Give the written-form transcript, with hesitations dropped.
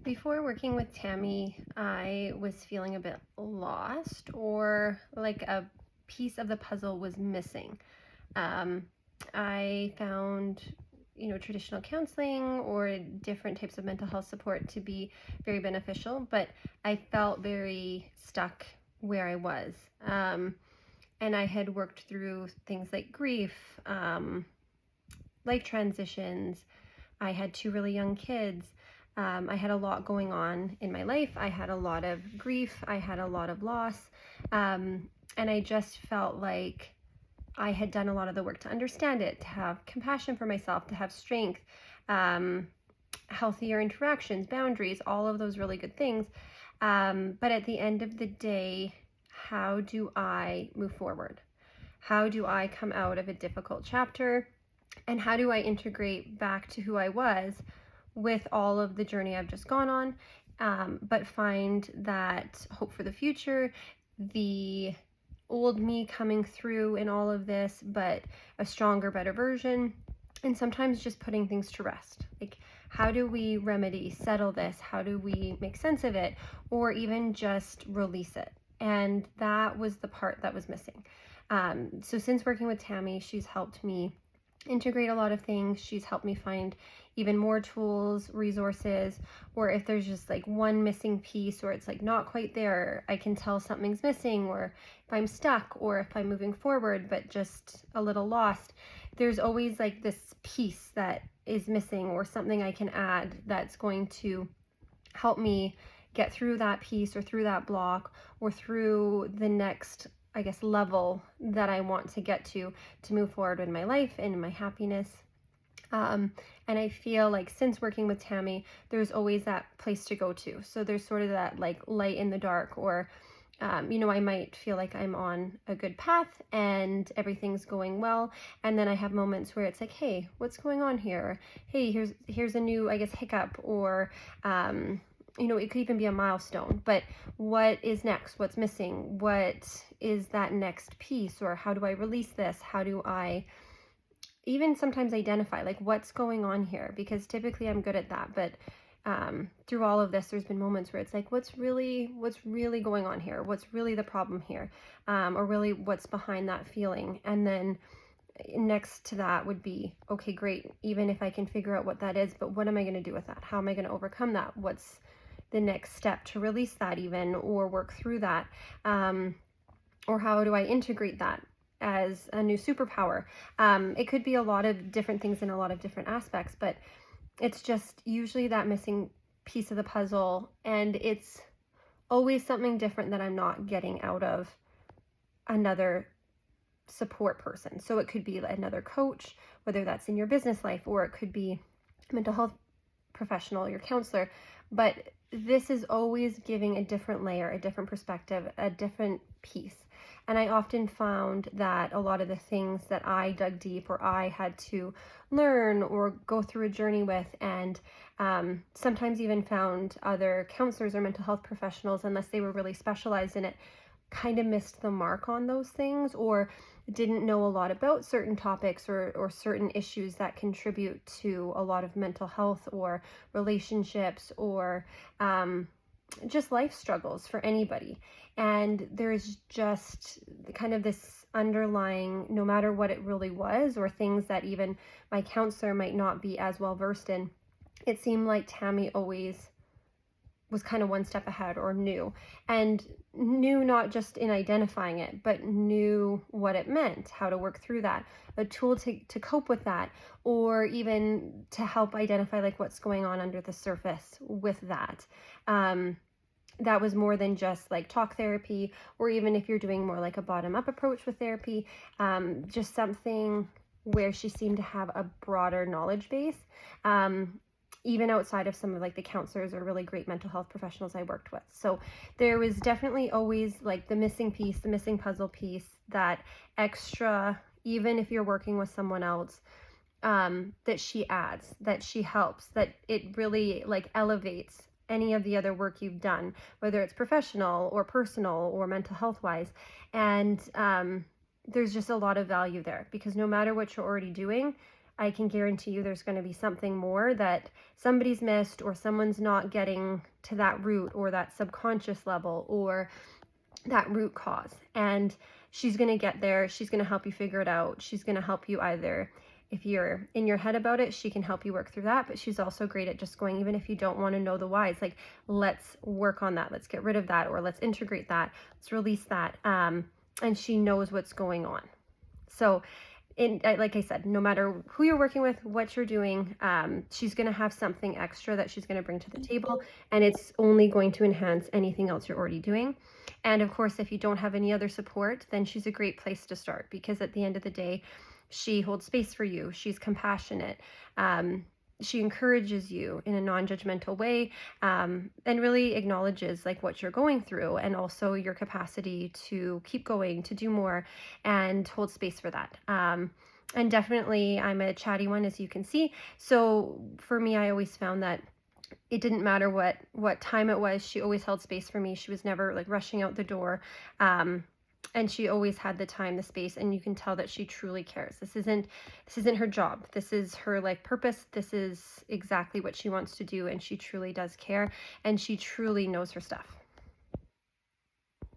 Before working with Tammy, I was feeling a bit lost or like a piece of the puzzle was missing. Um, I found, traditional counseling or different types of mental health support to be very beneficial, but I felt very stuck where I was. And I had worked through things like grief, life transitions. I had two really young kids. I had a lot going on in my life. I had a lot of grief. I had a lot of loss. And I just felt like I had done a lot of the work to understand it, to have compassion for myself, to have strength, um, healthier interactions, boundaries, all of those really good things. But at the end of the day, how do I move forward? How do I come out of a difficult chapter? And how do I integrate back to who I was with all of the journey I've just gone on, but find that hope for the future, the old me coming through in all of this, but a stronger, better version, and sometimes just putting things to rest. Like, how do we remedy, settle this? How do we make sense of it? Or even just release it? And that was the part that was missing. So since working with Tammy, she's helped me integrate a lot of things. She's helped me find even more tools, resources, or if there's just like one missing piece or it's like not quite there, I can tell something's missing, or if I'm stuck or if I'm moving forward but just a little lost, there's always like this piece that is missing or something I can add that's going to help me get through that piece or through that block or through the next, I guess, level that I want to get to move forward in my life and in my happiness. And I feel like since working with Tammy, there's always that place to go to. So there's sort of that like light in the dark, or I might feel like I'm on a good path and everything's going well, and then I have moments where it's like, hey, what's going on here? Or, hey, here's a new, I guess, hiccup, or it could even be a milestone, but what is next? What's missing? What is that next piece? Or how do I release this? How do I even sometimes identify like what's going on here? Because typically I'm good at that, but through all of this, there's been moments where it's like, what's really going on here? What's really the problem here? Or really what's behind that feeling? And then next to that would be, okay, great. Even if I can figure out what that is, but what am I going to do with that? How am I going to overcome that? What's the next step to release that even, or work through that? Or how do I integrate that as a new superpower? It could be a lot of different things in a lot of different aspects, but it's just usually that missing piece of the puzzle, and it's always something different that I'm not getting out of another support person. So it could be another coach, whether that's in your business life, or it could be a mental health professional, your counselor. But this is always giving a different layer, a different perspective, a different piece. And I often found that a lot of the things that I dug deep or I had to learn or go through a journey with, and sometimes even found other counselors or mental health professionals, unless they were really specialized in it, kind of missed the mark on those things, or didn't know a lot about certain topics or certain issues that contribute to a lot of mental health or relationships or just life struggles for anybody. And there's just kind of this underlying, no matter what it really was, or things that even my counselor might not be as well versed in, it seemed like Tammy always was kind of one step ahead, or knew not just in identifying it, but knew what it meant, how to work through that, a tool to cope with that, or even to help identify like what's going on under the surface with that. That was more than just like talk therapy, or even if you're doing more like a bottom-up approach with therapy, just something where she seemed to have a broader knowledge base, even outside of some of like the counselors or really great mental health professionals I worked with. So there was definitely always like the missing piece, the missing puzzle piece, that extra, even if you're working with someone else, that she adds, that she helps, that it really like elevates any of the other work you've done, whether it's professional or personal or mental health wise. And there's just a lot of value there, because no matter what you're already doing, I can guarantee you there's going to be something more that somebody's missed, or someone's not getting to that root or that subconscious level or that root cause. And she's going to get there. She's going to help you figure it out. She's going to help you either, if you're in your head about it, she can help you work through that. But she's also great at just going, even if you don't want to know the whys, like, let's work on that. Let's get rid of that, or let's integrate that. Let's release that. And she knows what's going on. So like I said, no matter who you're working with, what you're doing, she's going to have something extra that she's going to bring to the table, and it's only going to enhance anything else you're already doing. And of course, if you don't have any other support, then she's a great place to start, because at the end of the day, she holds space for you. She's compassionate. She encourages you in a non-judgmental way, and really acknowledges like what you're going through, and also your capacity to keep going, to do more, and hold space for that. And definitely, I'm a chatty one, as you can see. So for me, I always found that it didn't matter what time it was. She always held space for me. She was never like rushing out the door. And she always had the time, the space, and you can tell that she truly cares. This isn't her job. This is her like purpose. This is exactly what she wants to do, and she truly does care, and she truly knows her stuff.